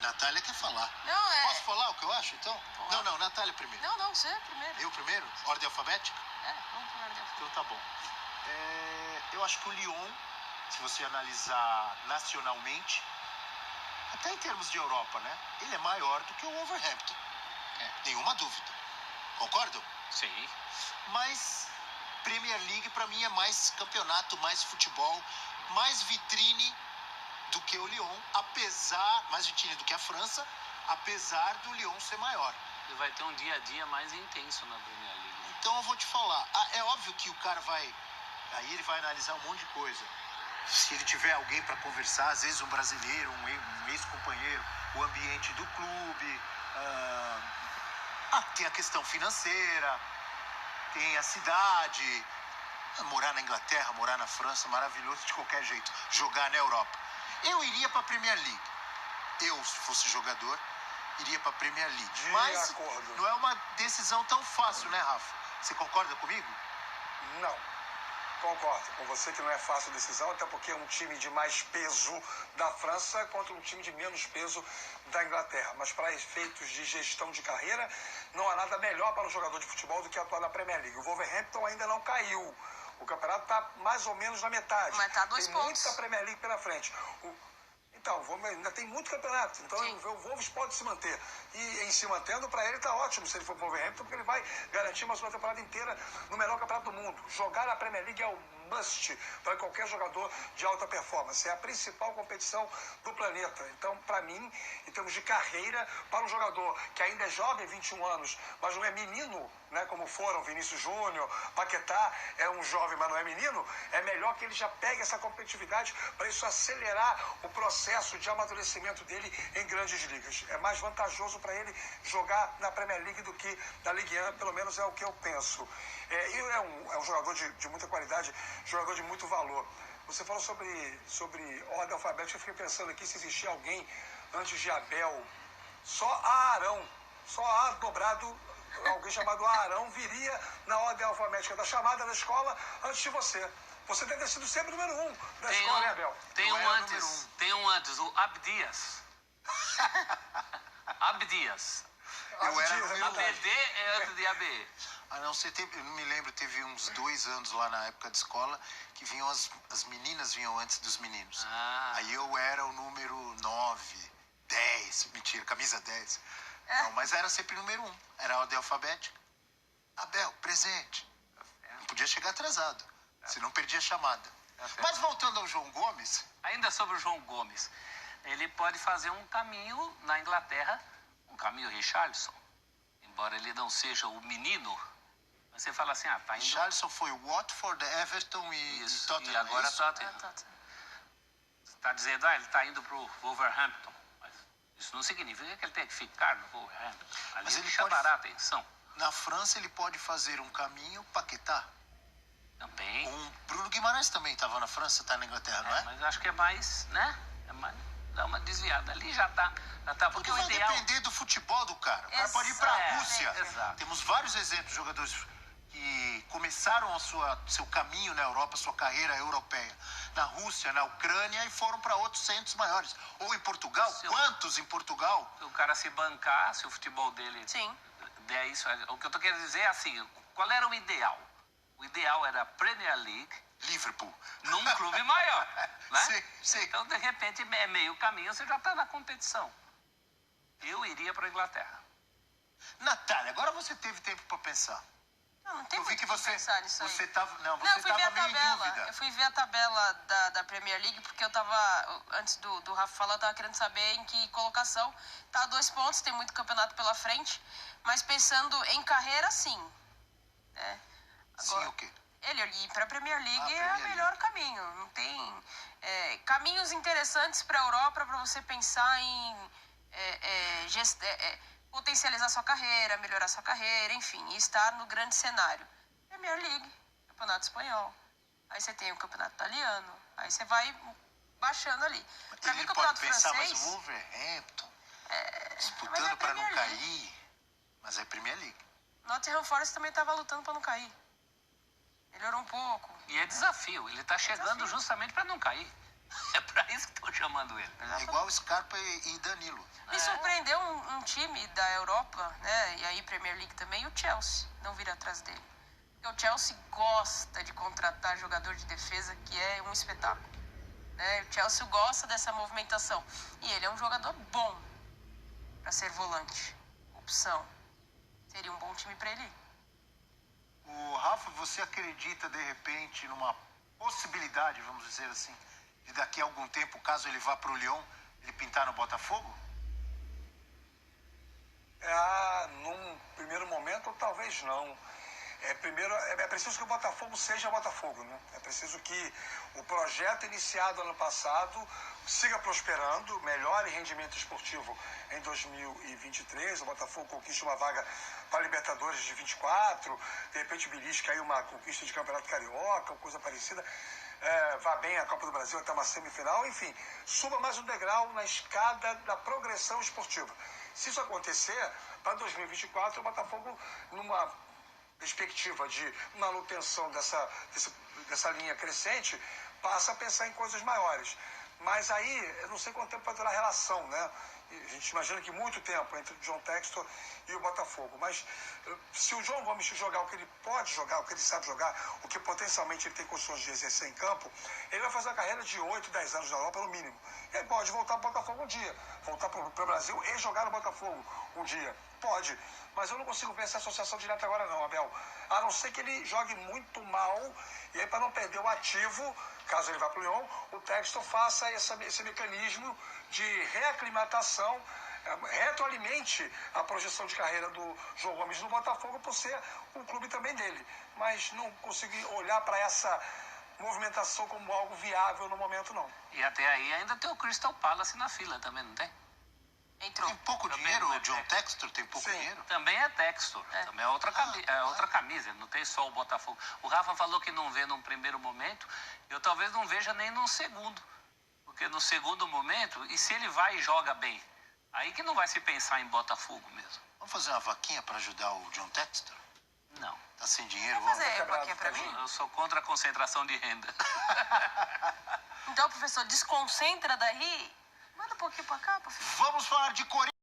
Natália quer falar. Não, é... Posso falar o que eu acho, então? Não, Natália primeiro. Não, você primeiro. Eu primeiro? Ordem alfabética? Vamos por ordem alfabética. Então tá bom. Eu acho que o Lyon, se você analisar nacionalmente, até em termos de Europa, né? Ele é maior do que o Wolverhampton. Nenhuma dúvida. Concordam? Sim. Mas Premier League pra mim é mais campeonato, mais futebol, mais vitrine do que o Lyon, mais vitrine do que a França, apesar do Lyon ser maior. Ele vai ter um dia a dia mais intenso na Premier League. Então eu vou te falar, é óbvio que o cara aí ele vai analisar um monte de coisa. Se ele tiver alguém para conversar, às vezes um brasileiro, um ex-companheiro, o ambiente do clube, tem a questão financeira, tem a cidade, morar na Inglaterra, morar na França, maravilhoso de qualquer jeito, jogar na Europa. Eu iria para a Premier League. Eu, se fosse jogador, iria para a Premier League. Mas não é uma decisão tão fácil, né, Rafa? Você concorda comigo? Não. Concordo com você que não é fácil a decisão, até porque é um time de mais peso da França contra um time de menos peso da Inglaterra. Mas para efeitos de gestão de carreira, não há nada melhor para um jogador de futebol do que atuar na Premier League. O Wolverhampton ainda não caiu. O campeonato está mais ou menos na metade. Mas tá 2 pontos. Tem muita Premier League pela frente. Então, ainda tem muito campeonato. Então, o Wolves pode se manter. E em se mantendo, para ele está ótimo se ele for para o Wolverhampton, porque ele vai garantir uma segunda temporada inteira no melhor campeonato do mundo. Jogar na Premier League é o must para qualquer jogador de alta performance. É a principal competição do planeta. Então, para mim, em termos de carreira, para um jogador que ainda é jovem, 21 anos, mas não é menino, né, como foram Vinícius Júnior, Paquetá, é um jovem, mas não é menino, é melhor que ele já pegue essa competitividade para isso acelerar o processo de amadurecimento dele em grandes ligas. É mais vantajoso para ele jogar na Premier League do que na Ligue 1, pelo menos é o que eu penso. E é um jogador de muita qualidade, jogador de muito valor. Você falou sobre ordem alfabética, eu fiquei pensando aqui se existia alguém antes de Abel, só Arão, só A dobrado, alguém chamado Arão viria na ordem alfabética da chamada da escola antes de você. Você deve ter sido sempre o número 1 da escola, né, Abel? Tem um antes, o Abdias. Abdias. Eu era número 1. ABD é antes de ABE. Eu não me lembro, teve uns 2 anos lá na época de escola que vinham as meninas vinham antes dos meninos. Aí eu era o número 9, 10, mentira, camisa 10. Não, mas era sempre o número 1, era a ordem alfabética. Abel, presente. Não podia chegar atrasado, senão perdia a chamada. Mas voltando ao João Gomes... Ainda sobre o João Gomes, ele pode fazer um caminho na Inglaterra, um caminho Richarlison. Embora ele não seja o menino, você fala assim, tá indo... Richarlison foi o Watford, Everton e Tottenham. E agora Tottenham. Você está dizendo, ele está indo para o Wolverhampton. Mas isso não significa que ele tem que ficar no Wolverhampton. Ali mas ele chamará a atenção. Na França ele pode fazer um caminho Paquetá. Também. O Bruno Guimarães também estava na França, está na Inglaterra, não é? Mas acho que é mais, né? Dá uma desviada ali, já tá porque vai o ideal... depender do futebol do cara. O cara pode ir para a Rússia. Exato. Temos vários exemplos de jogadores que começaram seu caminho na Europa, sua carreira europeia, na Rússia, na Ucrânia e foram para outros centros maiores. Ou em Portugal, quantos em Portugal? Se o cara se bancar, se o futebol dele der isso... O que eu tô querendo dizer é assim, qual era o ideal? O ideal era a Premier League, Liverpool. Num clube maior, né? Sim. Então, de repente, é meio caminho, você já está na competição. Eu iria para a Inglaterra. Natália, agora você teve tempo para pensar. Não tem muito que pensar nisso aí. Você estava meio em dúvida. Eu fui ver a tabela da Premier League, porque eu tava, antes do Rafa falar, eu tava querendo saber em que colocação. Tá a 2 pontos, tem muito campeonato pela frente, mas pensando em carreira, sim. Sim, o quê? Ele ir para a Premier League é o melhor caminho. Não tem caminhos interessantes para a Europa para você pensar em potencializar sua carreira, melhorar sua carreira, enfim, e estar no grande cenário. Premier League, Campeonato Espanhol. Aí você tem o Campeonato Italiano. Aí você vai baixando ali. Para mim, o Campeonato Francês... Francês... Mas o Wolverhampton, disputando para não cair, mas é Premier League. Nottingham Forest também estava lutando para não cair. Melhorou um pouco. E é desafio. Ele está chegando justamente para não cair. É para isso que estou chamando ele. É igual Scarpa e Danilo. Me surpreendeu um time da Europa, né? E aí Premier League também, o Chelsea não vir atrás dele. Porque o Chelsea gosta de contratar jogador de defesa, que é um espetáculo. Né? O Chelsea gosta dessa movimentação. E ele é um jogador bom para ser volante. Opção. Seria um bom time para ele. O Rafa, você acredita de repente numa possibilidade, vamos dizer assim, de daqui a algum tempo, caso ele vá para o Lyon, ele pintar no Botafogo? Num primeiro momento, talvez não. Primeiro, é preciso que o Botafogo seja Botafogo, né? É preciso que o projeto iniciado ano passado siga prosperando, melhore rendimento esportivo em 2023, o Botafogo conquiste uma vaga para a Libertadores de 24, de repente belisca aí uma conquista de Campeonato Carioca, ou coisa parecida, vá bem a Copa do Brasil até uma semifinal, enfim, suba mais um degrau na escada da progressão esportiva. Se isso acontecer, para 2024 o Botafogo, numa perspectiva de manutenção dessa linha crescente, passa a pensar em coisas maiores. Mas aí, eu não sei quanto tempo vai durar a relação, né? A gente imagina que muito tempo entre o John Textor e o Botafogo. Mas se o João Gomes jogar o que ele pode jogar, o que ele sabe jogar, o que potencialmente ele tem condições de exercer em campo, ele vai fazer uma carreira de 8, 10 anos na Europa, no mínimo. Ele pode voltar para o Botafogo um dia, voltar para o Brasil e jogar no Botafogo um dia. Pode, mas eu não consigo ver essa associação direta agora não, Abel. A não ser que ele jogue muito mal, e aí para não perder o ativo, caso ele vá para o Lyon, o Textor faça esse mecanismo de reaclimatação, retroalimente a projeção de carreira do João Gomes no Botafogo por ser um clube também dele. Mas não consegui olhar para essa movimentação como algo viável no momento, não. E até aí ainda tem o Crystal Palace na fila também, não tem? Entrou. Tem pouco dinheiro, o John Textor tem pouco dinheiro. Também é Textor, também é outra camisa, não tem só o Botafogo. O Rafa falou que não vê num primeiro momento, eu talvez não veja nem num segundo. Porque no segundo momento, e se ele vai e joga bem, aí que não vai se pensar em Botafogo mesmo. Vamos fazer uma vaquinha para ajudar o John Textor? Não. Tá sem dinheiro? Quer fazer vaquinha para mim? Eu sou contra a concentração de renda. Então, professor, desconcentra daí. Manda um pouquinho para cá, professor. Vamos falar de Corinthians.